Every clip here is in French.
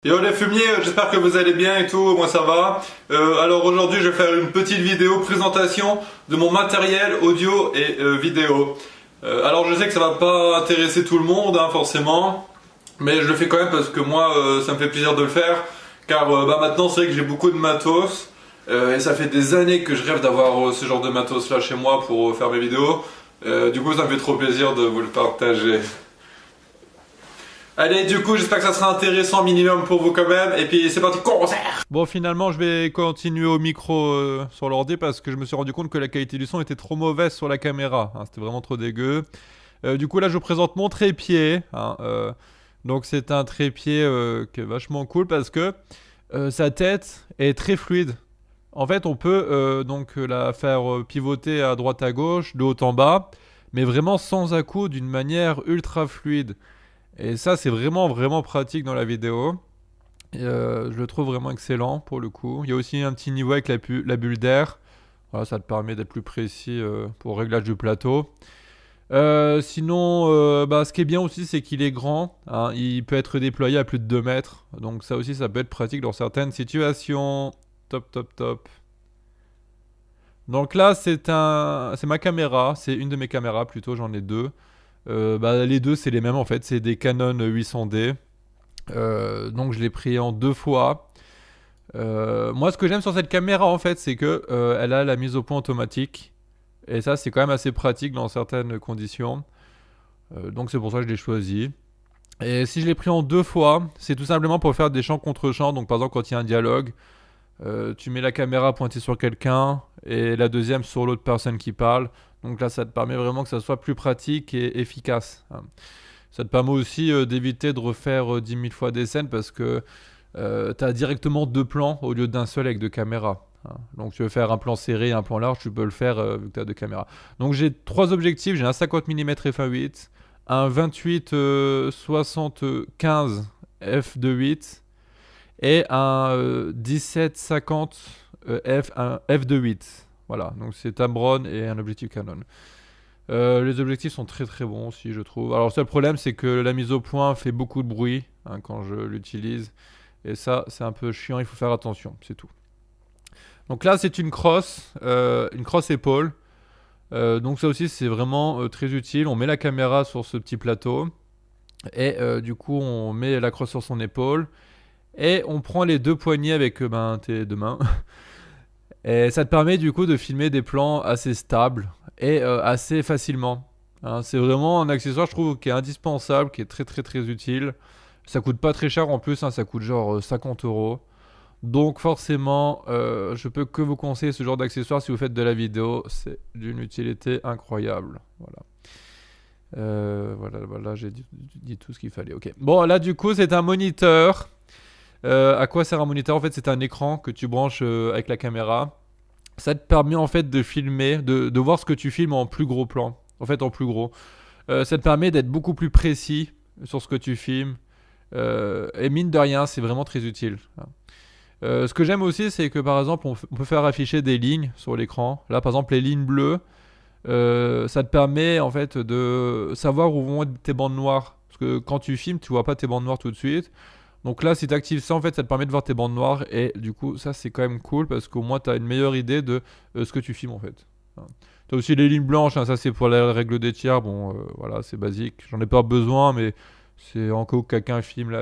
Yo les fumiers, j'espère que vous allez bien et tout, moi ça va. Alors aujourd'hui je vais faire une petite vidéo présentation de mon matériel audio et vidéo. Alors je sais que ça va pas intéresser tout le monde forcément, mais je le fais quand même parce que moi ça me fait plaisir de le faire. Car maintenant c'est vrai que j'ai beaucoup de matos et ça fait des années que je rêve d'avoir ce genre de matos là chez moi pour faire mes vidéos. Du coup ça me fait trop plaisir de vous le partager. Allez, du coup, j'espère que ça sera intéressant minimum pour vous quand même. Et puis, c'est parti, concert. Bon, finalement, je vais continuer au micro sur l'ordi parce que je me suis rendu compte que la qualité du son était trop mauvaise sur la caméra. C'était vraiment trop dégueu. Du coup, là, je vous présente mon trépied. Donc, c'est un trépied qui est vachement cool parce que sa tête est très fluide. En fait, on peut donc la faire pivoter à droite à gauche, de haut en bas, mais vraiment sans à-coups, d'une manière ultra fluide. Et ça, c'est vraiment pratique dans la vidéo. Et, je le trouve vraiment excellent pour le coup. Il y a aussi un petit niveau avec la bulle d'air. Voilà, ça te permet d'être plus précis pour le réglage du plateau. Sinon, ce qui est bien aussi, c'est qu'il est grand. Il peut être déployé à plus de 2 mètres. Donc ça aussi, ça peut être pratique dans certaines situations. Top. Donc là, c'est ma caméra. C'est une de mes caméras plutôt, j'en ai deux. Les deux, c'est les mêmes en fait. C'est des Canon 800D. Donc je l'ai pris en 2 fois. Moi, ce que j'aime sur cette caméra en fait, c'est que elle a la mise au point automatique. Et ça, c'est quand même assez pratique dans certaines conditions. Donc c'est pour ça que je l'ai choisi. Et si je l'ai pris en 2 fois, c'est tout simplement pour faire des champs contre champs. Donc par exemple, quand il y a un dialogue, tu mets la caméra pointée sur quelqu'un et la deuxième sur l'autre personne qui parle. Donc là, ça te permet vraiment que ça soit plus pratique et efficace. Ça te permet aussi d'éviter de refaire 10 000 fois des scènes parce que tu as directement 2 plans au lieu d'un seul avec 2 caméras. Donc tu veux faire un plan serré et un plan large, tu peux le faire vu que tu as 2 caméras. Donc j'ai 3 objectifs, j'ai un 50 mm f1.8, un 28 75 f2.8 et un 17-50 f2.8. Voilà, donc c'est Tamron et un objectif Canon. Les objectifs sont très bons aussi, je trouve. Alors, le seul problème, c'est que la mise au point fait beaucoup de bruit quand je l'utilise. Et ça, c'est un peu chiant, il faut faire attention, c'est tout. Donc là, c'est une crosse épaule. Donc ça aussi, c'est vraiment très utile. On met la caméra sur ce petit plateau. Et du coup, on met la crosse sur son épaule. Et on prend les 2 poignées avec tes 2 mains. Et ça te permet du coup de filmer des plans assez stables et assez facilement. C'est vraiment un accessoire, je trouve, qui est indispensable, qui est très utile. Ça coûte pas très cher en plus, ça coûte genre 50 euros. Donc forcément, je peux que vous conseiller ce genre d'accessoire si vous faites de la vidéo. C'est d'une utilité incroyable. Voilà, j'ai dit tout ce qu'il fallait. Ok. Bon, là du coup, c'est un moniteur. À quoi sert un moniteur? En fait, c'est un écran que tu branches avec la caméra. Ça te permet en fait de filmer, de voir ce que tu filmes en plus gros plan. En fait, en plus gros. Ça te permet d'être beaucoup plus précis sur ce que tu filmes. Et mine de rien, c'est vraiment très utile. Ce que j'aime aussi, c'est que par exemple, on peut faire afficher des lignes sur l'écran. Là, par exemple, les lignes bleues, ça te permet en fait de savoir où vont être tes bandes noires. Parce que quand tu filmes, tu vois pas tes bandes noires tout de suite. Donc là, si tu actives ça, en fait, ça te permet de voir tes bandes noires. Et du coup, ça, c'est quand même cool parce qu'au moins, tu as une meilleure idée de ce que tu filmes, en fait. Tu as aussi les lignes blanches, ça, c'est pour la règle des tiers. Bon, voilà, c'est basique. J'en ai pas besoin, mais c'est en cas où quelqu'un filme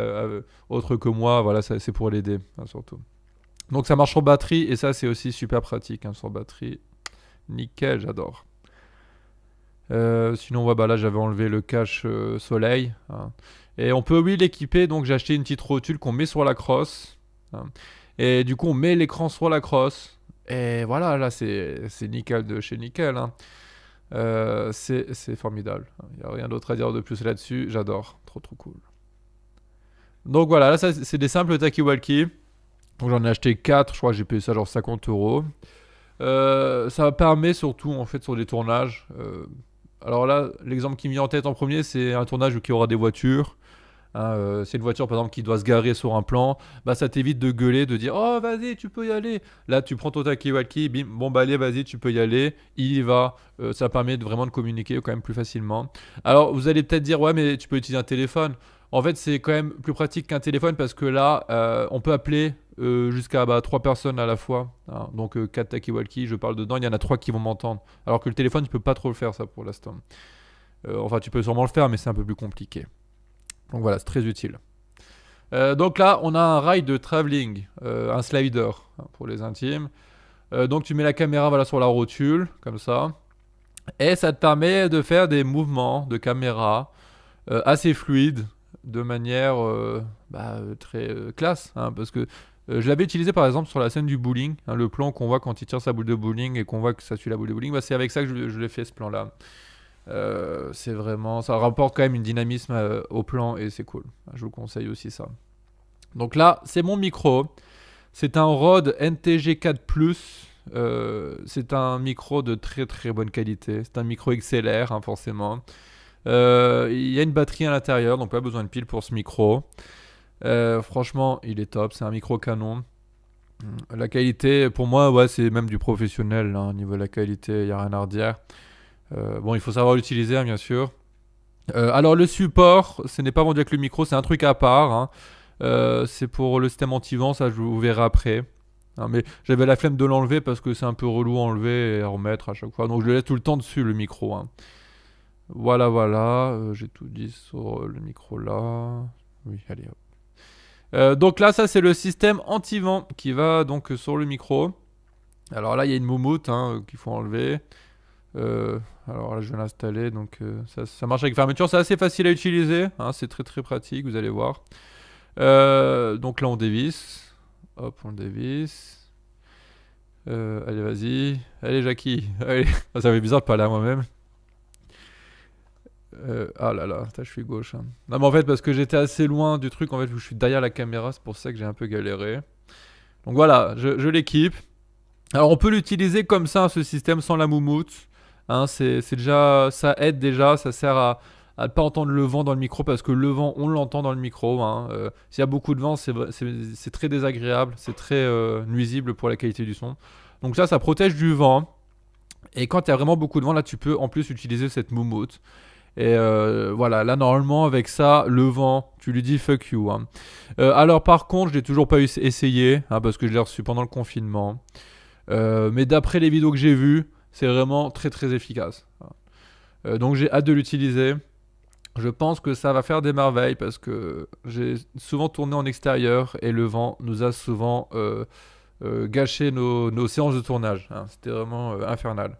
autre que moi. Voilà, ça, c'est pour l'aider, surtout. Donc, ça marche sur batterie. Et ça, c'est aussi super pratique, sur batterie. Nickel, j'adore. Sinon, là, j'avais enlevé le cache soleil. Et on peut, oui, l'équiper. Donc, j'ai acheté une petite rotule qu'on met sur la crosse. Et du coup, on met l'écran sur la crosse. Et voilà, là, c'est nickel de chez nickel. C'est formidable. Il n'y a rien d'autre à dire de plus là-dessus. J'adore. Trop cool. Donc, voilà, là, ça, c'est des simples Talkie-Walkie. Donc, j'en ai acheté 4. Je crois que j'ai payé ça genre 50 euros. Ça permet surtout, en fait, sur des tournages. Alors là, l'exemple qui me vient en tête en premier, c'est un tournage où il y aura des voitures. C'est une voiture par exemple qui doit se garer sur un plan, ça t'évite de gueuler, de dire oh vas-y tu peux y aller. Là tu prends ton talkie-walkie, bim, bon allez vas-y tu peux y aller, il y va. Ça permet vraiment de communiquer quand même plus facilement. Alors vous allez peut-être dire ouais mais tu peux utiliser un téléphone. En fait, c'est quand même plus pratique qu'un téléphone parce que là, on peut appeler jusqu'à 3 personnes à la fois, hein. Donc 4 talkie-walkie, je parle dedans, il y en a 3 qui vont m'entendre. Alors que le téléphone, tu peux pas trop le faire ça pour l'instant. Enfin, tu peux sûrement le faire, mais c'est un peu plus compliqué. Donc voilà, c'est très utile. Donc là, on a un rail de travelling, un slider, hein, pour les intimes. Donc tu mets la caméra voilà, sur la rotule, comme ça. Et ça te permet de faire des mouvements de caméra assez fluides, de manière très classe. Hein, parce que je l'avais utilisé par exemple sur la scène du bowling, hein, le plan qu'on voit quand il tire sa boule de bowling et qu'on voit que ça suit la boule de bowling. Bah, c'est avec ça que je l'ai fait ce plan-là. C'est vraiment, ça rapporte quand même une dynamisme au plan et c'est cool. Je vous conseille aussi ça. Donc là, c'est mon micro. C'est un Rode NTG4 Plus. C'est un micro de très très bonne qualité. C'est un micro XLR, hein, forcément. Il y a une batterie à l'intérieur, donc pas besoin de pile pour ce micro. Franchement, il est top. C'est un micro canon. La qualité, pour moi, ouais, c'est même du professionnel. Hein, au niveau de la qualité, il n'y a rien à redire. Bon, il faut savoir l'utiliser, hein, bien sûr. Alors, le support, ce n'est pas vendu avec le micro, c'est un truc à part. Hein. C'est pour le système anti-vent, ça je vous verrai après. Hein, mais j'avais la flemme de l'enlever parce que c'est un peu relou à enlever et à remettre à chaque fois. Donc je le laisse tout le temps dessus, le micro. Hein. Voilà, voilà. J'ai tout dit sur le micro là. Oui, allez hop. Donc là, ça c'est le système anti-vent qui va donc sur le micro. Alors là, il y a une moumoute hein, qu'il faut enlever. Alors là, je vais l'installer. Donc ça marche avec fermeture. C'est assez facile à utiliser. Hein, c'est très très pratique, vous allez voir. Donc là, on dévisse. Hop, on le dévisse. Allez, vas-y. Allez, Jackie. Allez. Ça fait bizarre de parler à moi-même. Ah là là, je suis gauche. Hein. Non, mais en fait, parce que j'étais assez loin du truc, en fait, où je suis derrière la caméra, c'est pour ça que j'ai un peu galéré. Donc voilà, je l'équipe. Alors, on peut l'utiliser comme ça, ce système, sans la moumoute. Hein, c'est déjà, ça aide déjà, ça sert à ne pas entendre le vent dans le micro, parce que le vent, on l'entend dans le micro. Hein. S'il y a beaucoup de vent, c'est très désagréable, c'est très nuisible pour la qualité du son. Donc ça protège du vent. Et quand il y a vraiment beaucoup de vent, là, tu peux en plus utiliser cette moumoute. Et voilà, là normalement avec ça, le vent, tu lui dis fuck you. Hein. Alors par contre, je l'ai toujours pas essayé, hein, parce que je l'ai reçu pendant le confinement. Mais d'après les vidéos que j'ai vues, c'est vraiment très très efficace. Donc j'ai hâte de l'utiliser. Je pense que ça va faire des merveilles parce que j'ai souvent tourné en extérieur et le vent nous a souvent gâché nos séances de tournage. Hein. C'était vraiment infernal.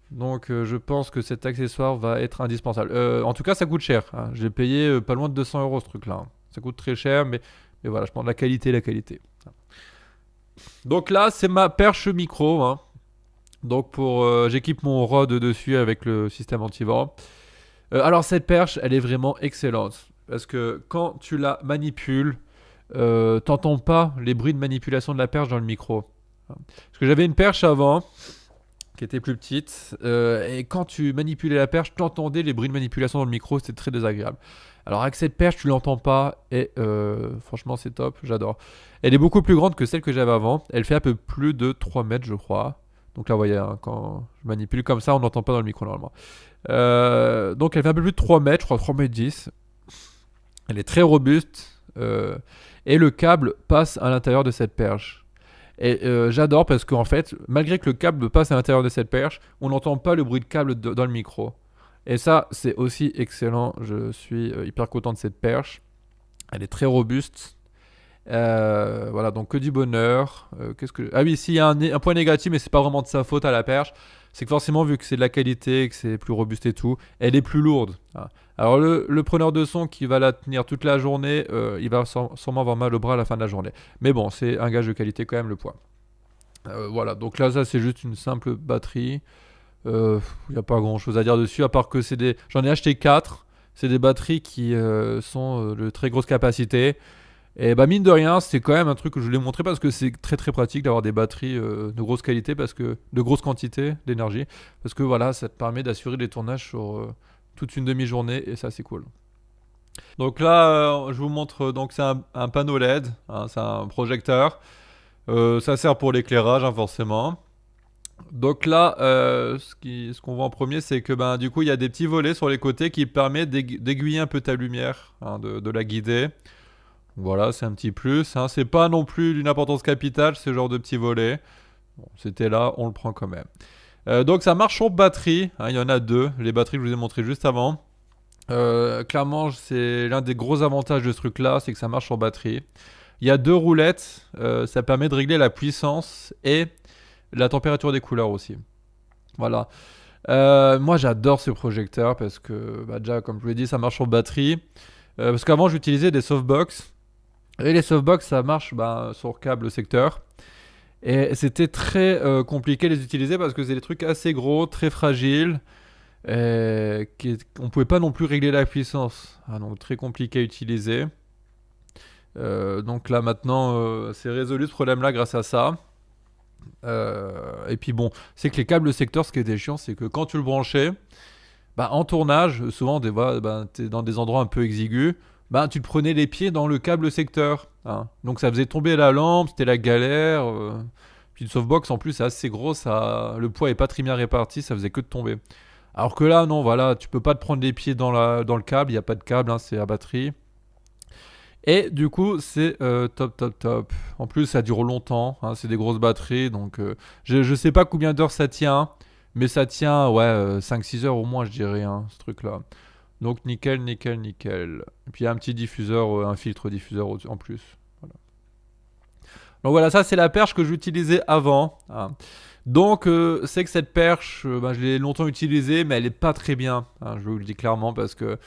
Donc je pense que cet accessoire va être indispensable. En tout cas, ça coûte cher. Hein. J'ai payé pas loin de 200 euros ce truc-là. Hein. Ça coûte très cher, mais voilà, je prends la qualité, la qualité. Donc là, c'est ma perche micro. Hein. Donc j'équipe mon Rode dessus avec le système anti-vent. Alors cette perche, elle est vraiment excellente. Parce que quand tu la manipules, t'entends pas les bruits de manipulation de la perche dans le micro. Parce que j'avais une perche avant qui était plus petite. Et quand tu manipulais la perche, tu entendais les bruits de manipulation dans le micro, c'était très désagréable. Alors avec cette perche, tu l'entends pas et franchement c'est top, j'adore. Elle est beaucoup plus grande que celle que j'avais avant. Elle fait un peu plus de 3 mètres je crois. Donc là vous voyez, hein, quand je manipule comme ça, on n'entend pas dans le micro normalement. Donc elle fait un peu plus de 3 mètres, je crois 3 mètres 10. Elle est très robuste et le câble passe à l'intérieur de cette perche. Et j'adore parce qu'en fait, malgré que le câble passe à l'intérieur de cette perche, on n'entend pas le bruit de câble dans le micro. Et ça, c'est aussi excellent. Je suis hyper content de cette perche. Elle est très robuste. Voilà, donc que du bonheur. Ah oui, s'il y a un point négatif, mais c'est pas vraiment de sa faute à la perche, c'est que forcément, vu que c'est de la qualité, que c'est plus robuste et tout, elle est plus lourde. Alors le preneur de son qui va la tenir toute la journée, il va sûrement avoir mal au bras à la fin de la journée. Mais bon, c'est un gage de qualité quand même le poids. Voilà, donc là ça c'est juste une simple batterie. Il n'y a pas grand chose à dire dessus, à part que j'en ai acheté 4. C'est des batteries qui sont de très grosse capacité. Et bah mine de rien, c'est quand même un truc que je voulais montrer parce que c'est très très pratique d'avoir des batteries de grosse qualité, de grosse quantité d'énergie, parce que voilà, ça te permet d'assurer des tournages sur toute une demi-journée et ça c'est cool. Donc là, je vous montre, donc c'est un panneau LED, hein, c'est un projecteur. Ça sert pour l'éclairage, hein, forcément. Donc là, ce qu'on voit en premier, c'est que ben, du coup, il y a des petits volets sur les côtés qui permettent d'aiguiller un peu ta lumière, hein, de la guider. Voilà, c'est un petit plus, hein. C'est pas non plus d'une importance capitale, ce genre de petits volets. Bon, c'était là, on le prend quand même. Donc ça marche sur batterie, hein, il y en a deux, les batteries que je vous ai montrées juste avant. Clairement, c'est l'un des gros avantages de ce truc-là, c'est que ça marche sur batterie. Il y a deux roulettes, ça permet de régler la puissance et la température des couleurs aussi. Voilà. Moi, j'adore ce projecteur parce que, bah, déjà, comme je vous l'ai dit, ça marche sur batterie. Parce qu'avant, j'utilisais des softbox. Et les softbox, ça marche bah, sur câble secteur. Et c'était très compliqué de les utiliser parce que c'est des trucs assez gros, très fragiles. On pouvait pas non plus régler la puissance. Ah, donc très compliqué à utiliser. Donc là maintenant, c'est résolu ce problème-là grâce à ça. Et puis bon, c'est que les câbles secteur, ce qui était chiant, c'est que quand tu le branchais, bah, en tournage, souvent bah, t'es dans des endroits un peu exigus, bah, tu te prenais les pieds dans le câble secteur, hein. Donc ça faisait tomber la lampe, c'était la galère. Puis une softbox en plus c'est assez gros, le poids est pas très bien réparti, ça faisait que de tomber. Alors que là, non, voilà, tu peux pas te prendre les pieds dans le câble, il n'y a pas de câble, hein, c'est à batterie. Et du coup, c'est top, top, top. En plus, ça dure longtemps, hein, c'est des grosses batteries, donc je sais pas combien d'heures ça tient, mais ça tient, ouais, 5-6 heures au moins, je dirais, hein, ce truc-là. Donc nickel, nickel, nickel. Et puis il y a un petit diffuseur, un filtre diffuseur en plus. Voilà. Donc voilà, ça c'est la perche que j'utilisais avant, hein. Donc c'est que cette perche, bah, je l'ai longtemps utilisée, mais elle est pas très bien, hein, je vous le dis clairement parce que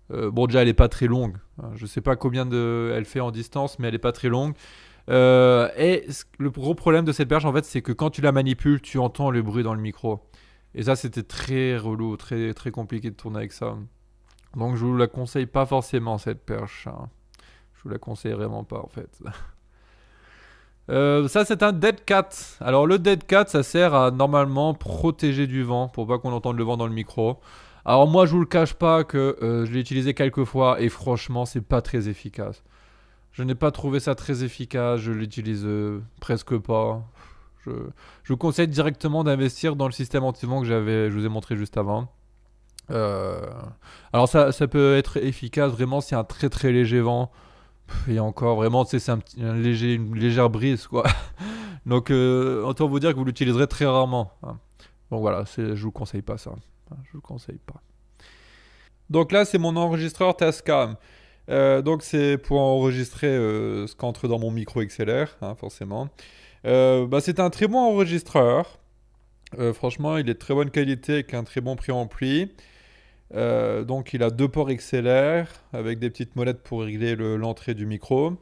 bon déjà elle est pas très longue, hein. Je sais pas combien elle fait en distance, mais elle est pas très longue. Le gros problème de cette perche en fait, c'est que quand tu la manipules, tu entends le bruit dans le micro. Et ça c'était très relou, très très compliqué de tourner avec ça. Donc je vous la conseille pas forcément cette perche, hein. Je vous la conseille vraiment pas en fait. Ça c'est un dead cat. Alors le dead cat ça sert à normalement protéger du vent pour pas qu'on entende le vent dans le micro. Alors moi je vous le cache pas que je l'ai utilisé quelques fois et franchement c'est pas très efficace. Je n'ai pas trouvé ça très efficace, je l'utilise presque pas. Je, je vous conseille directement d'investir dans le système anti-vent que je vous ai montré juste avant. Euh, alors ça peut être efficace vraiment si y a un très très léger vent. Et encore vraiment, tu sais, c'est une légère brise quoi. Donc autant vous dire que vous l'utiliserez très rarement, hein. Donc voilà, je vous conseille pas ça, hein. Je vous conseille pas. Donc là c'est mon enregistreur Tascam. Donc c'est pour enregistrer ce qu'entre dans mon micro XLR, hein, forcément. Bah, c'est un très bon enregistreur. Franchement, il est de très bonne qualité avec un très bon préampli. Donc il a deux ports XLR avec des petites molettes pour régler l'entrée du micro.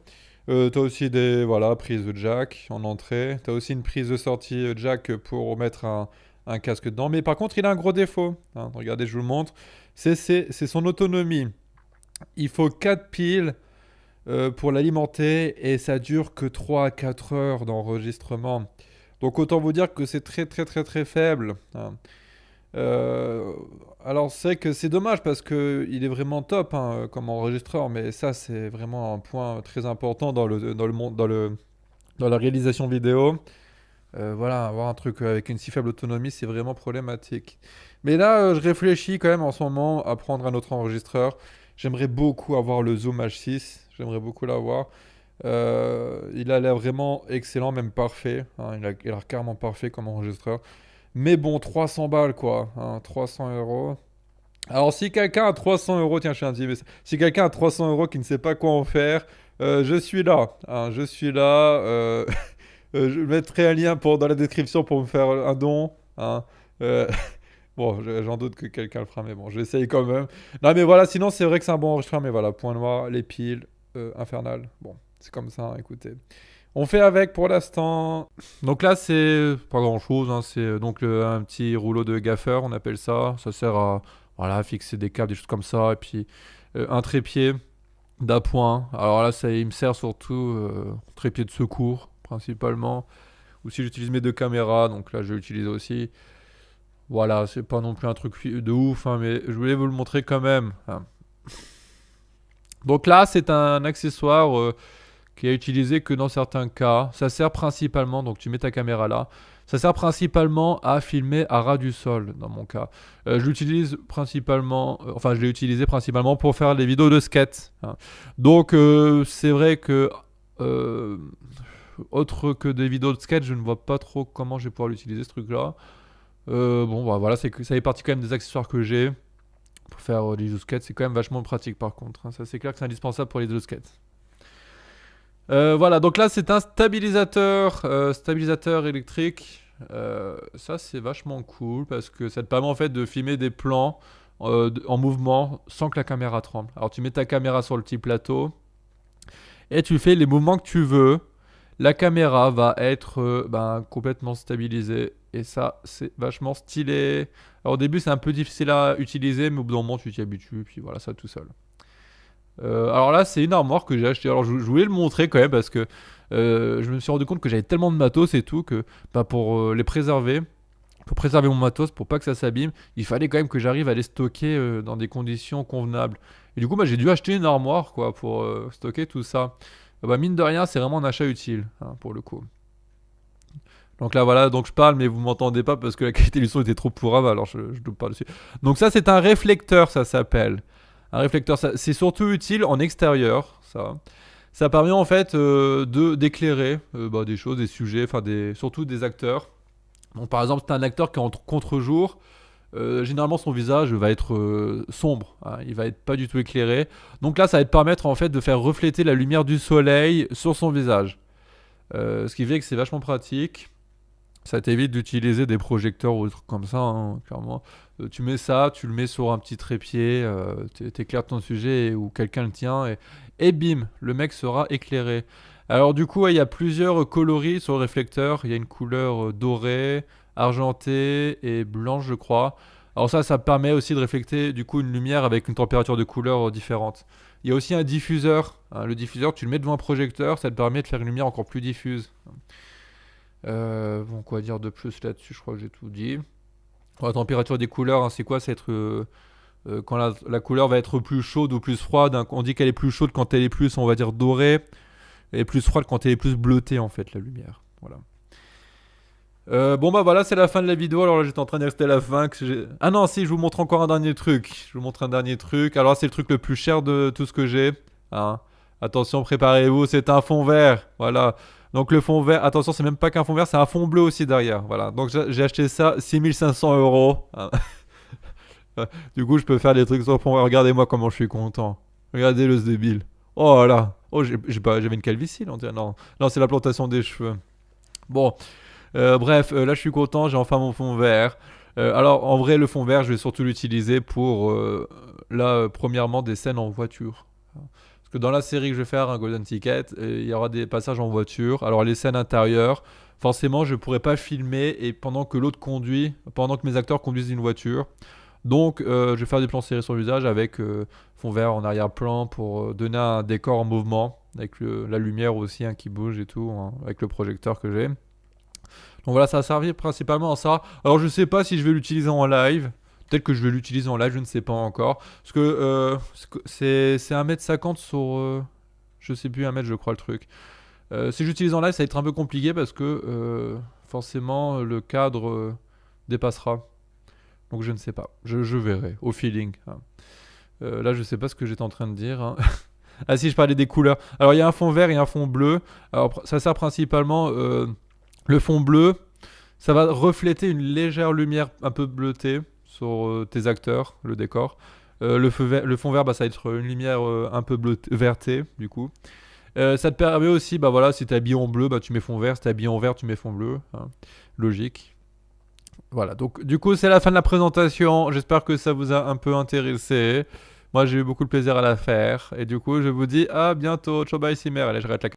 T'as aussi des prises de jack en entrée. T'as aussi une prise de sortie jack pour mettre un casque dedans. Mais par contre, il a un gros défaut, hein. Regardez, je vous le montre. C'est son autonomie. Il faut 4 piles pour l'alimenter et ça dure que 3 à 4 heures d'enregistrement. Donc autant vous dire que c'est très très très très faible, hein. Euh, alors c'est que c'est dommage parce que il est vraiment top, hein, comme enregistreur, mais ça c'est vraiment un point très important dans la réalisation vidéo. Voilà, avoir un truc avec une si faible autonomie, c'est vraiment problématique. Mais là, je réfléchis quand même en ce moment à prendre un autre enregistreur. J'aimerais beaucoup avoir le Zoom H6. J'aimerais beaucoup l'avoir. Il a l'air vraiment excellent, même parfait, hein. Il a l'air carrément parfait comme enregistreur. Mais bon, 300 balles quoi, hein, 300 euros. Alors si quelqu'un a 300 euros, tiens, je fais un petit message. Si quelqu'un a 300 euros qui ne sait pas quoi en faire, je suis là, hein, je suis là. Je mettrai un lien dans la description pour me faire un don, hein. Euh, bon, j'en doute que quelqu'un le fera, mais bon, j'essaye quand même. Non, mais voilà, sinon c'est vrai que c'est un bon enregistrement, mais voilà, point noir, les piles, infernal. Bon, c'est comme ça, hein, écoutez. On fait avec pour l'instant. Donc là, c'est pas grand chose, hein. C'est donc un petit rouleau de gaffer, on appelle ça. Ça sert à voilà, fixer des câbles, des choses comme ça. Et puis un trépied d'appoint. Alors là, il me sert surtout trépied de secours, principalement. Ou si j'utilise mes deux caméras, donc là, je l'utilise aussi. Voilà, c'est pas non plus un truc de ouf, hein, mais je voulais vous le montrer quand même, hein. Donc là, c'est un accessoire qui est utilisé que dans certains cas. Ça sert principalement, donc tu mets ta caméra là, ça sert principalement à filmer à ras du sol, dans mon cas. Je l'utilise principalement, enfin je l'ai utilisé principalement pour faire des vidéos de skate, hein. Donc c'est vrai que, autre que des vidéos de skate, je ne vois pas trop comment je vais pouvoir l'utiliser ce truc-là. Bon, bah, voilà, ça fait partie quand même des accessoires que j'ai pour faire des vidéos de skate. C'est quand même vachement pratique par contre, hein. Ça c'est clair que c'est indispensable pour les vidéos de skate. Voilà, donc là c'est un stabilisateur électrique. Ça c'est vachement cool parce que ça te permet en fait de filmer des plans en mouvement sans que la caméra tremble. Alors tu mets ta caméra sur le petit plateau et tu fais les mouvements que tu veux. La caméra va être complètement stabilisée et ça c'est vachement stylé. Alors au début c'est un peu difficile à utiliser mais au bout d'un moment tu t'y habitues puis voilà ça tout seul. Alors là, c'est une armoire que j'ai achetée. Alors je voulais le montrer quand même parce que je me suis rendu compte que j'avais tellement de matos et tout que pour les préserver, pour préserver mon matos, pour pas que ça s'abîme, il fallait quand même que j'arrive à les stocker dans des conditions convenables. Et du coup, j'ai dû acheter une armoire quoi pour stocker tout ça. Mine de rien, c'est vraiment un achat utile hein, pour le coup. Donc là voilà, donc je parle mais vous m'entendez pas parce que la qualité du son était trop pourrave alors je loupe pas dessus. Donc ça c'est un réflecteur, ça s'appelle. Un réflecteur, c'est surtout utile en extérieur, ça. Ça permet en fait d'éclairer des choses, des sujets, surtout des acteurs. Donc par exemple, c'est un acteur qui est en contre-jour. Généralement, son visage va être sombre, hein, il va être pas du tout éclairé. Donc là, ça va te permettre en fait de faire refléter la lumière du soleil sur son visage. Ce qui fait que c'est vachement pratique. Ça t'évite d'utiliser des projecteurs ou des trucs comme ça, hein, clairement. Tu mets ça, tu le mets sur un petit trépied, t'éclaires ton sujet ou quelqu'un le tient et bim, le mec sera éclairé. Alors du coup, il y a plusieurs coloris sur le réflecteur. Il y a une couleur dorée, argentée et blanche, je crois. Alors ça permet aussi de refléter du coup une lumière avec une température de couleur différente. Il y a aussi un diffuseur, hein. Le diffuseur, tu le mets devant un projecteur, ça te permet de faire une lumière encore plus diffuse. Bon, quoi dire de plus là-dessus, je crois que j'ai tout dit. La température des couleurs, hein, c'est quoi? C'est être quand la couleur va être plus chaude ou plus froide, hein. On dit qu'elle est plus chaude quand elle est plus, on va dire, dorée, et plus froide quand elle est plus bleutée, en fait, la lumière. Voilà. Bon voilà, c'est la fin de la vidéo. Alors là, j'étais en train de rester à la fin. Ah non, si, je vous montre encore un dernier truc. Je vous montre un dernier truc. Alors c'est le truc le plus cher de tout ce que j'ai, hein. Attention, préparez-vous, c'est un fond vert. Voilà. Donc le fond vert, attention, c'est même pas qu'un fond vert, c'est un fond bleu aussi derrière. Voilà. Donc j'ai acheté ça 6500 euros. Hein. Du coup, je peux faire des trucs sur le fond vert. Regardez-moi comment je suis content. Regardez le débile. Oh là. Oh, j'avais une calvitie là. Non, non, c'est la plantation des cheveux. Bon. Bref, là je suis content, j'ai enfin mon fond vert. Alors en vrai, le fond vert, je vais surtout l'utiliser pour, premièrement, des scènes en voiture. Parce que dans la série que je vais faire, un Golden Ticket, il y aura des passages en voiture. Alors les scènes intérieures, forcément, je ne pourrai pas filmer et pendant que l'autre conduit, pendant que mes acteurs conduisent une voiture. Donc je vais faire des plans serrés sur le visage avec fond vert en arrière-plan pour donner un décor en mouvement, avec la lumière aussi hein, qui bouge et tout, hein, avec le projecteur que j'ai. Donc voilà, ça va servir principalement à ça. Alors je sais pas si je vais l'utiliser en live. Peut-être que je vais l'utiliser en live, je ne sais pas encore. Parce que c'est 1m50 sur... je sais plus, 1 mètre je crois le truc. Si j'utilise en live, ça va être un peu compliqué parce que forcément le cadre dépassera. Donc je ne sais pas. Je verrai, au feeling. Hein. Là je sais pas ce que j'étais en train de dire. Hein. Ah si, je parlais des couleurs. Alors il y a un fond vert et un fond bleu. Alors ça sert principalement... le fond bleu, ça va refléter une légère lumière un peu bleutée sur tes acteurs, le décor. Le fond vert, ça va être une lumière un peu vertée, du coup. Ça te permet aussi, voilà, si t'es habillé en bleu, tu mets fond vert. Si t'es habillé en vert, tu mets fond bleu. Hein. Logique. Voilà, donc du coup, c'est la fin de la présentation. J'espère que ça vous a un peu intéressé. Moi, j'ai eu beaucoup de plaisir à la faire. Et du coup, je vous dis à bientôt. Ciao, bye, Simer. Allez, je rate la